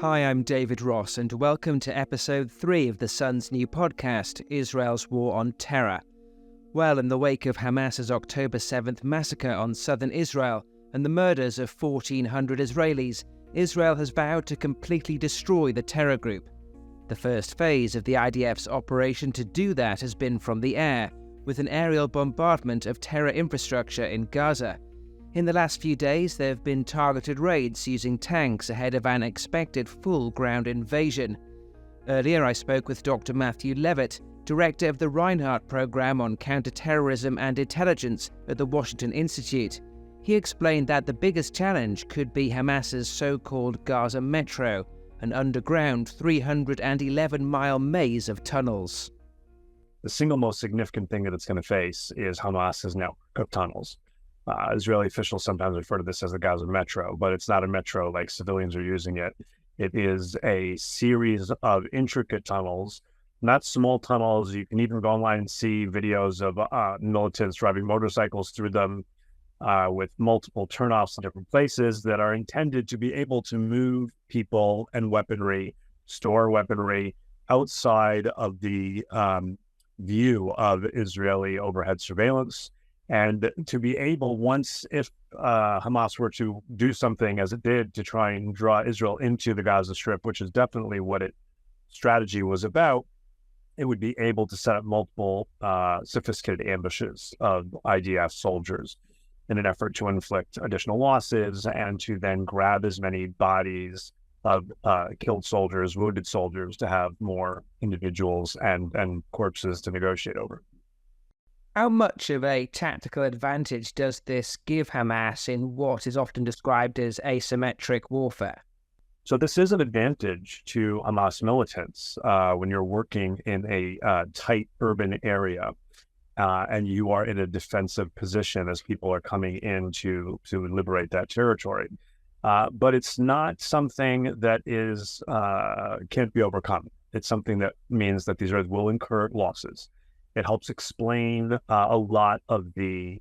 Hi, I'm David Ross, and welcome to episode 3 of The Sun's new podcast, Israel's War on Terror. Well, in the wake of Hamas's October 7th massacre on southern Israel and the murders of 1,400 Israelis, Israel has vowed to completely destroy the terror group. The first phase of the IDF's operation to do that has been from the air, with an aerial bombardment of terror infrastructure in Gaza. In the last few days, there have been targeted raids using tanks ahead of an expected full ground invasion. Earlier, I spoke with Dr Matthew Levitt, director of the Reinhard Program on Counterterrorism and Intelligence at the Washington Institute. He explained that the biggest challenge could be Hamas's so-called Gaza Metro, an underground 311-mile maze of tunnels. The single most significant thing that it's going to face is Hamas's network of tunnels. Israeli officials sometimes refer to this as the Gaza Metro, but it's not a metro like civilians are using it. It is a series of intricate tunnels, not small tunnels. You can even go online and see videos of militants driving motorcycles through them with multiple turnoffs in different places that are intended to be able to move people and weaponry, store weaponry outside of the view of Israeli overhead surveillance. And to be able, if Hamas were to do something as it did to try and draw Israel into the Gaza Strip, which is definitely what its strategy was about, it would be able to set up multiple sophisticated ambushes of IDF soldiers in an effort to inflict additional losses and to then grab as many bodies of killed soldiers, wounded soldiers, to have more individuals and corpses to negotiate over. How much of a tactical advantage does this give Hamas in what is often described as asymmetric warfare? So this is an advantage to Hamas militants when you're working in a tight urban area and you are in a defensive position as people are coming in to liberate that territory. But it's not something that can't be overcome. It's something that means that the Israelis will incur losses. It helps explain a lot of the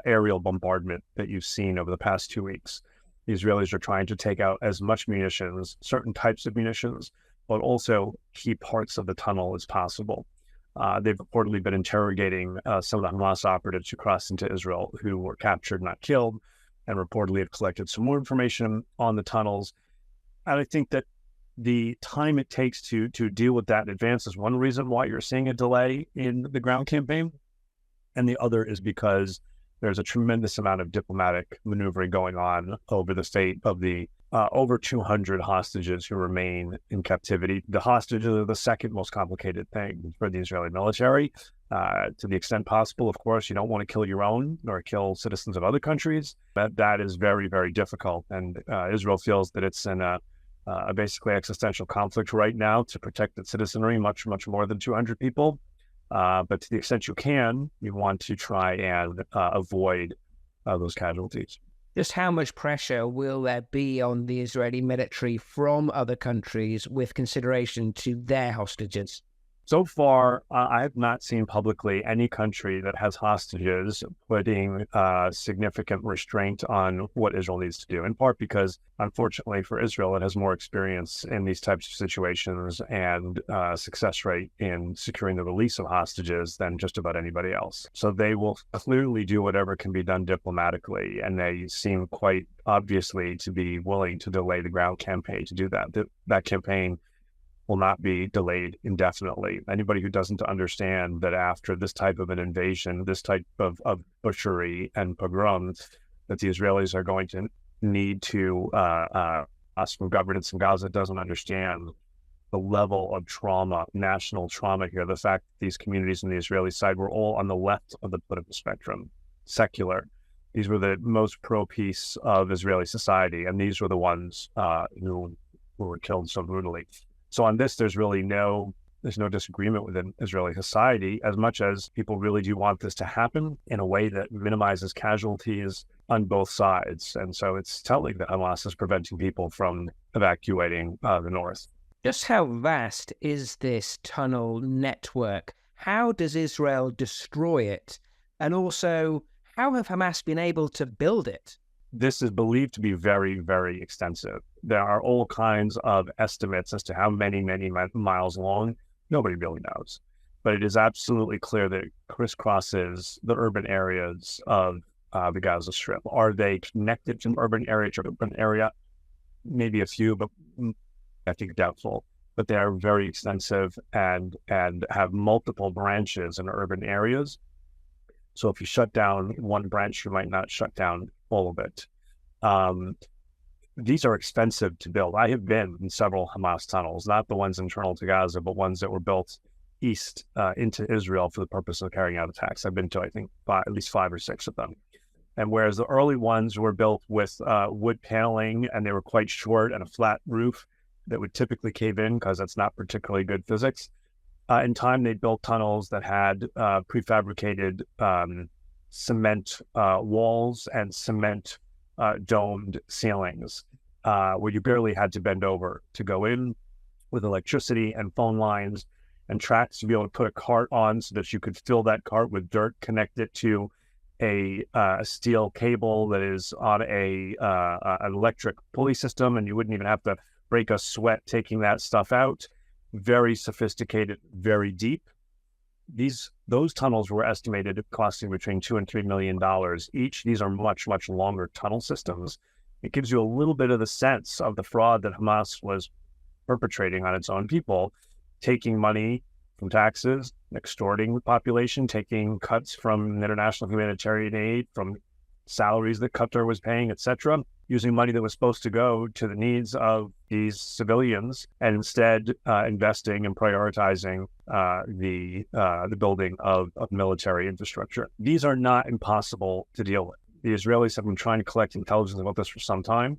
aerial bombardment that you've seen over the past 2 weeks. The Israelis are trying to take out as much munitions, certain types of munitions, but also key parts of the tunnel as possible. They've reportedly been interrogating some of the Hamas operatives who crossed into Israel who were captured, not killed, and reportedly have collected some more information on the tunnels. And I think that the time it takes to deal with that in advance is one reason why you're seeing a delay in the ground campaign. And the other is because there's a tremendous amount of diplomatic maneuvering going on over the fate of the over 200 hostages who remain in captivity. The hostages are the second most complicated thing for the Israeli military. To the extent possible, of course, you don't want to kill your own or kill citizens of other countries. That is very, very difficult. And Israel feels that it's in a basically existential conflict right now to protect its citizenry, much, much more than 200 people. But to the extent you can, you want to try and avoid those casualties. Just how much pressure will there be on the Israeli military from other countries with consideration to their hostages? So far, I have not seen publicly any country that has hostages putting significant restraint on what Israel needs to do, in part because, unfortunately for Israel, it has more experience in these types of situations and success rate in securing the release of hostages than just about anybody else. So they will clearly do whatever can be done diplomatically, and they seem quite obviously to be willing to delay the ground campaign to do that. That campaign will not be delayed indefinitely. Anybody who doesn't understand that after this type of an invasion, this type of butchery and pogrom, that the Israelis are going to need to us from governance in Gaza doesn't understand the level of trauma, national trauma here. The fact that these communities on the Israeli side were all on the left of the political spectrum, secular. These were the most pro-peace of Israeli society, and these were the ones who were killed so brutally. So on this, there's no disagreement within Israeli society, as much as people really do want this to happen in a way that minimizes casualties on both sides. And so it's telling that Hamas is preventing people from evacuating the north. Just how vast is this tunnel network? How does Israel destroy it? And also, how have Hamas been able to build it? This is believed to be very, very extensive. There are all kinds of estimates as to how many miles long. Nobody really knows. But it is absolutely clear that it crisscrosses the urban areas of the Gaza Strip. Are they connected from urban area to urban area? Maybe a few, but I think doubtful. But they are very extensive and have multiple branches in urban areas. So if you shut down one branch, you might not shut down all of it. These are expensive to build. I have been in several Hamas tunnels, not the ones internal to Gaza, but ones that were built east into Israel for the purpose of carrying out attacks. I've been to, I think, at least 5 or 6 of them. And whereas the early ones were built with wood paneling and they were quite short and a flat roof that would typically cave in because that's not particularly good physics, in time they built tunnels that had prefabricated cement walls and cement domed ceilings where you barely had to bend over to go in, with electricity and phone lines and tracks to be able to put a cart on so that you could fill that cart with dirt, connect it to a steel cable that is on an electric pulley system, and you wouldn't even have to break a sweat taking that stuff out. Very sophisticated, very deep. Those tunnels were estimated costing between $2 and $3 million each. These are much, much longer tunnel systems. It gives you a little bit of the sense of the fraud that Hamas was perpetrating on its own people, taking money from taxes, extorting the population, taking cuts from international humanitarian aid, from salaries that Qatar was paying, etc., using money that was supposed to go to the needs of these civilians, and instead investing and prioritizing the building of military infrastructure. These are not impossible to deal with. The Israelis have been trying to collect intelligence about this for some time.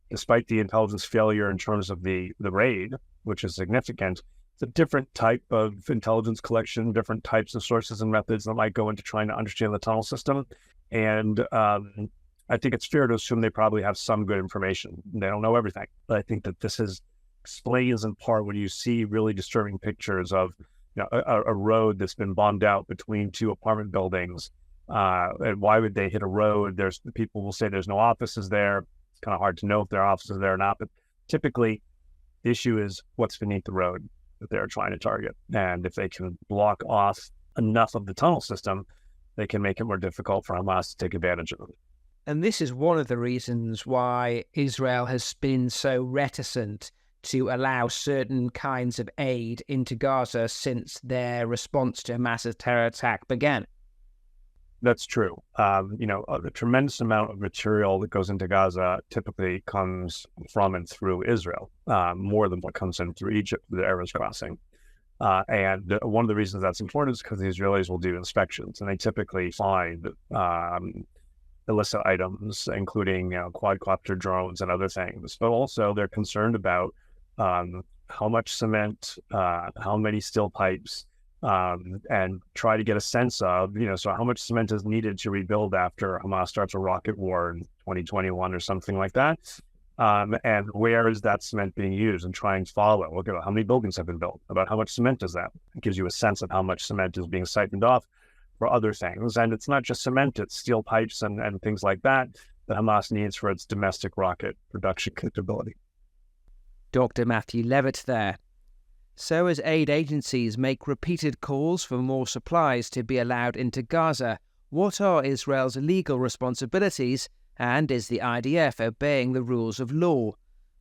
Despite the intelligence failure in terms of the raid, which is significant, it's a different type of intelligence collection, different types of sources and methods that might go into trying to understand the tunnel system. And I think it's fair to assume they probably have some good information. They don't know everything, but I think that this explains in part when you see really disturbing pictures of a road that's been bombed out between 2 apartment buildings. And why would they hit a road? People will say there's no offices there. It's kind of hard to know if there are offices there or not, but typically the issue is what's beneath the road that they're trying to target. And if they can block off enough of the tunnel system, they can make it more difficult for Hamas to take advantage of it. And this is one of the reasons why Israel has been so reticent to allow certain kinds of aid into Gaza since their response to Hamas's terror attack began. That's true. A tremendous amount of material that goes into Gaza typically comes from and through Israel, more than what comes in through Egypt, the Arabs crossing. And one of the reasons that's important is because the Israelis will do inspections, and they typically find illicit items, including quadcopter drones and other things. But also they're concerned about how much cement, how many steel pipes, and try to get a sense of, so how much cement is needed to rebuild after Hamas starts a rocket war in 2021 or something like that. And where is that cement being used, and try and follow. Look at how many buildings have been built, about how much cement is that. It gives you a sense of how much cement is being siphoned off for other things. And it's not just cement, it's steel pipes and things like that Hamas needs for its domestic rocket production capability. Dr Matthew Levitt there. So as aid agencies make repeated calls for more supplies to be allowed into Gaza, what are Israel's legal responsibilities, and is the IDF obeying the rules of law?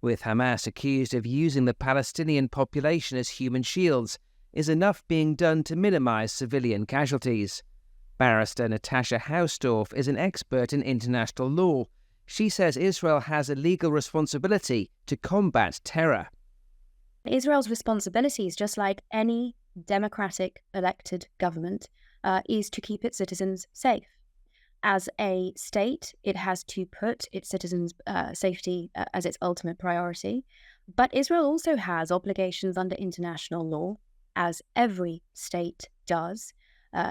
With Hamas accused of using the Palestinian population as human shields, is enough being done to minimize civilian casualties? Barrister Natasha Hausdorff is an expert in international law. She says Israel has a legal responsibility to combat terror. Israel's responsibilities, just like any democratic elected government, is to keep its citizens safe. As a state, it has to put its citizens' safety as its ultimate priority. But Israel also has obligations under international law, as every state does,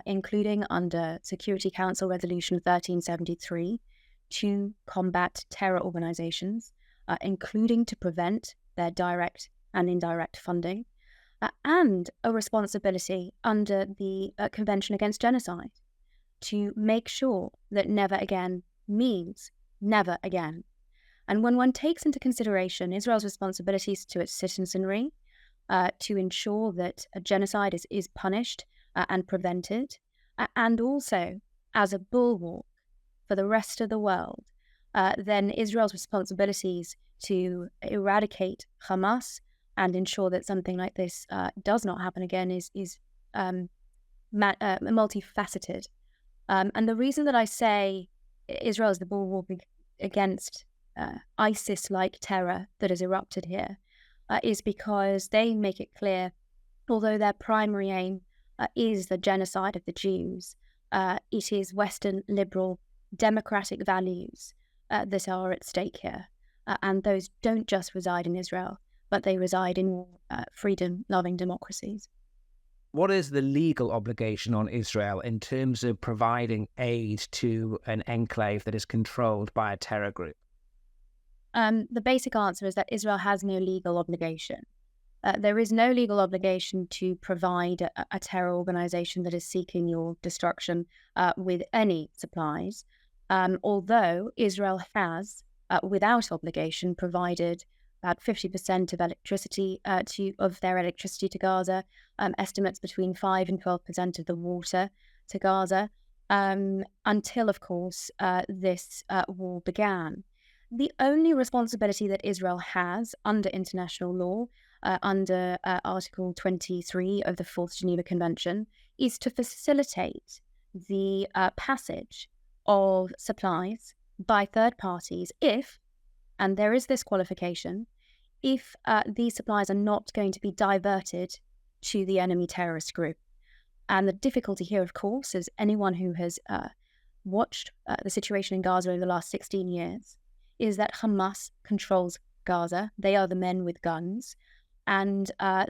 including under Security Council Resolution 1373, to combat terror organizations, including to prevent their direct and indirect funding, and a responsibility under the Convention Against Genocide to make sure that never again means Never again. And when one takes into consideration Israel's responsibilities to its citizenry, to ensure that a genocide is punished and prevented, and also as a bulwark for the rest of the world, then Israel's responsibilities to eradicate Hamas and ensure that something like this does not happen again is multifaceted. And the reason that I say Israel is the bulwark against ISIS-like terror that has erupted here is because they make it clear, although their primary aim is the genocide of the Jews, it is Western liberal democratic values that are at stake here. And those don't just reside in Israel, but they reside in freedom-loving democracies. What is the legal obligation on Israel in terms of providing aid to an enclave that is controlled by a terror group? The basic answer is that Israel has no legal obligation. There is no legal obligation to provide a terror organization that is seeking your destruction with any supplies, although Israel has, without obligation, provided about 50% of electricity of their electricity to Gaza, estimates between 5 and 12% of the water to Gaza, until, of course, this war began. The only responsibility that Israel has under international law, under Article 23 of the Fourth Geneva Convention, is to facilitate the passage of supplies by third parties if, and there is this qualification, if these supplies are not going to be diverted to the enemy terrorist group. And the difficulty here, of course, is anyone who has watched the situation in Gaza over the last 16 years, is that Hamas controls Gaza. They are the men with guns. And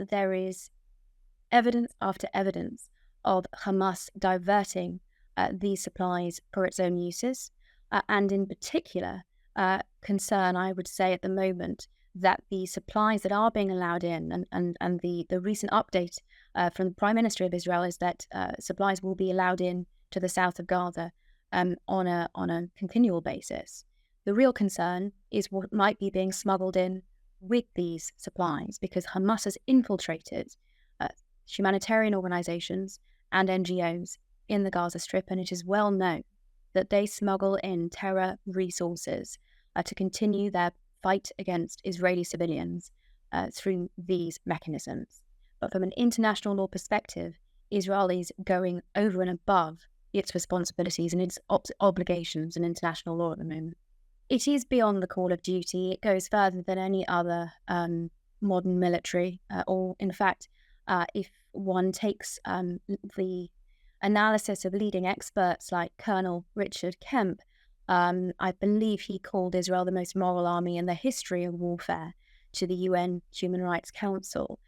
there is evidence after evidence of Hamas diverting these supplies for its own uses. And in particular, concern, I would say at the moment, that the supplies that are being allowed in, and the recent update from the Prime Minister of Israel is that supplies will be allowed in to the south of Gaza on a continual basis. The real concern is what might be being smuggled in with these supplies, because Hamas has infiltrated humanitarian organizations and NGOs in the Gaza Strip, and it is well known that they smuggle in terror resources to continue their fight against Israeli civilians through these mechanisms. But from an international law perspective, Israel is going over and above its responsibilities and its obligations in international law at the moment. It is beyond the call of duty. It goes further than any other modern military, or in fact, if one takes the analysis of leading experts like Colonel Richard Kemp, I believe he called Israel the most moral army in the history of warfare to the UN Human Rights Council.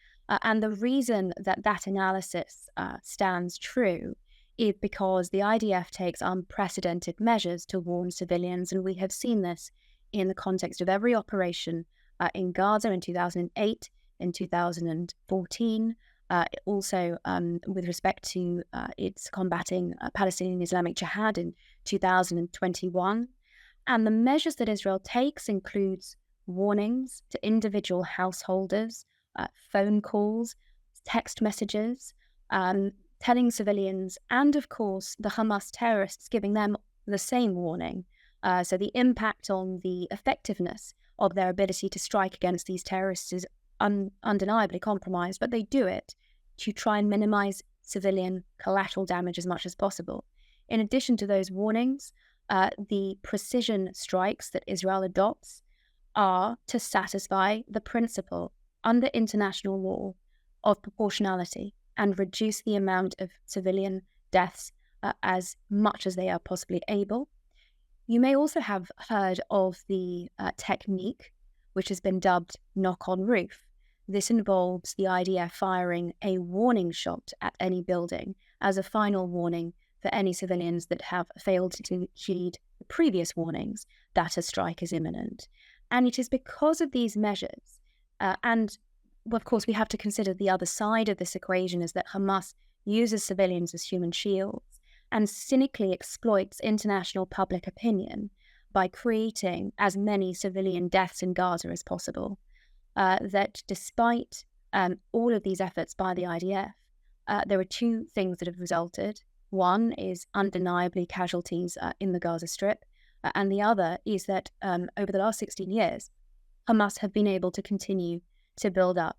And the reason that that analysis stands true is because the IDF takes unprecedented measures to warn civilians, and we have seen this in the context of every operation in Gaza in 2008, in 2014, also with respect to its combating Palestinian Islamic Jihad in 2021. And the measures that Israel takes includes warnings to individual householders, phone calls, text messages, telling civilians, and of course the Hamas terrorists, giving them the same warning. So the impact on the effectiveness of their ability to strike against these terrorists is undeniably compromised, but they do it to try and minimize civilian collateral damage as much as possible. In addition to those warnings, the precision strikes that Israel adopts are to satisfy the principle under international law of proportionality and reduce the amount of civilian deaths as much as they are possibly able. You may also have heard of the technique, which has been dubbed knock-on-roof. This involves the IDF firing a warning shot at any building as a final warning for any civilians that have failed to heed the previous warnings that a strike is imminent. And it is because of these measures, and of course we have to consider the other side of this equation, is that Hamas uses civilians as human shields and cynically exploits international public opinion by creating as many civilian deaths in Gaza as possible. That despite all of these efforts by the IDF, there are two things that have resulted. One is undeniably casualties in the Gaza Strip, and the other is that over the last 16 years, Hamas have been able to continue to build up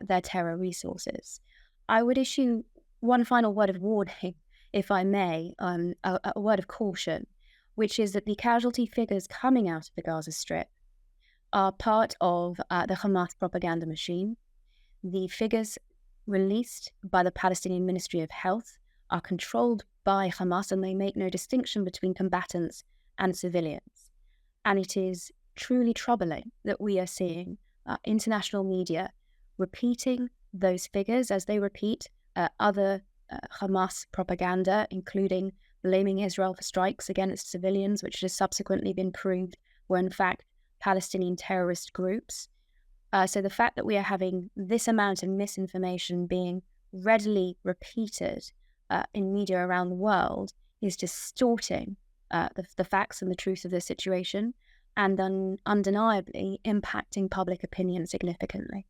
their terror resources. I would issue one final word of warning, if I may, a word of caution, which is that the casualty figures coming out of the Gaza Strip are part of the Hamas propaganda machine. The figures released by the Palestinian Ministry of Health are controlled by Hamas, and they make no distinction between combatants and civilians. And it is truly troubling that we are seeing international media repeating those figures as they repeat other Hamas propaganda, including blaming Israel for strikes against civilians, which has subsequently been proved were in fact Palestinian terrorist groups. So the fact that we are having this amount of misinformation being readily repeated in media around the world is distorting the facts and the truth of the situation, and undeniably impacting public opinion significantly.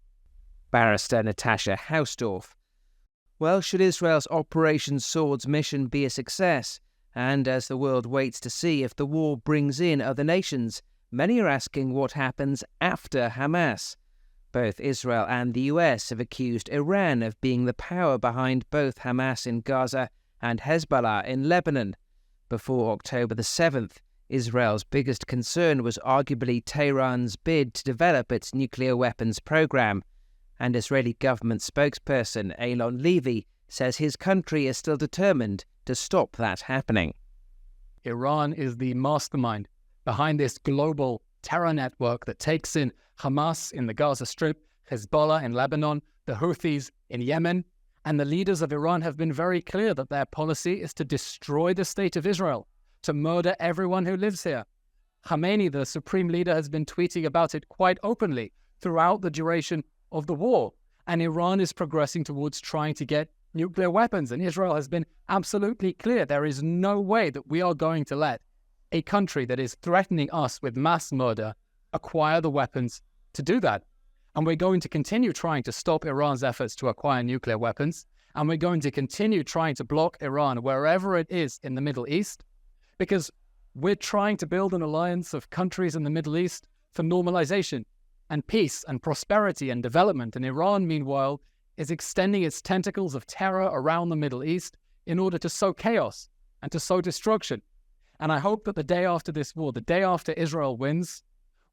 Barrister Natasha Hausdorff. Well, should Israel's Operation Sword's mission be a success, and as the world waits to see if the war brings in other nations, many are asking what happens after Hamas. Both Israel and the US have accused Iran of being the power behind both Hamas in Gaza and Hezbollah in Lebanon. Before October the 7th, Israel's biggest concern was arguably Tehran's bid to develop its nuclear weapons program. And Israeli government spokesperson Eylon Levy says his country is still determined to stop that happening. Iran is the mastermind behind this global terror network that takes in Hamas in the Gaza Strip, Hezbollah in Lebanon, the Houthis in Yemen, and the leaders of Iran have been very clear that their policy is to destroy the state of Israel, to murder everyone who lives here. Khamenei, the supreme leader, has been tweeting about it quite openly throughout the duration of the war, and Iran is progressing towards trying to get nuclear weapons, and Israel has been absolutely clear there is no way that we are going to let a country that is threatening us with mass murder acquire the weapons to do that. And we're going to continue trying to stop Iran's efforts to acquire nuclear weapons, and we're going to continue trying to block Iran wherever it is in the Middle East, because we're trying to build an alliance of countries in the Middle East for normalization and peace and prosperity and development. And Iran, meanwhile, is extending its tentacles of terror around the Middle East in order to sow chaos and to sow destruction. And I hope that the day after this war, the day after Israel wins,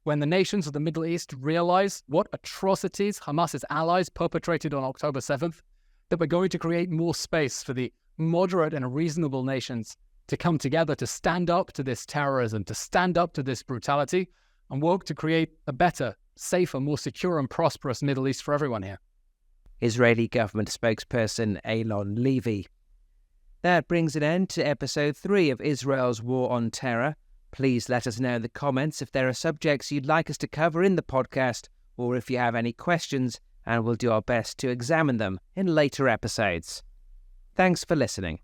when the nations of the Middle East realize what atrocities Hamas's allies perpetrated on October 7th, that we're going to create more space for the moderate and reasonable nations to come together to stand up to this terrorism, to stand up to this brutality, and work to create a better, safer, more secure and prosperous Middle East for everyone here. Israeli government spokesperson Eylon Levy. That brings an end to episode 3 of Israel's War on Terror. Please let us know in the comments if there are subjects you'd like us to cover in the podcast, or if you have any questions, and we'll do our best to examine them in later episodes. Thanks for listening.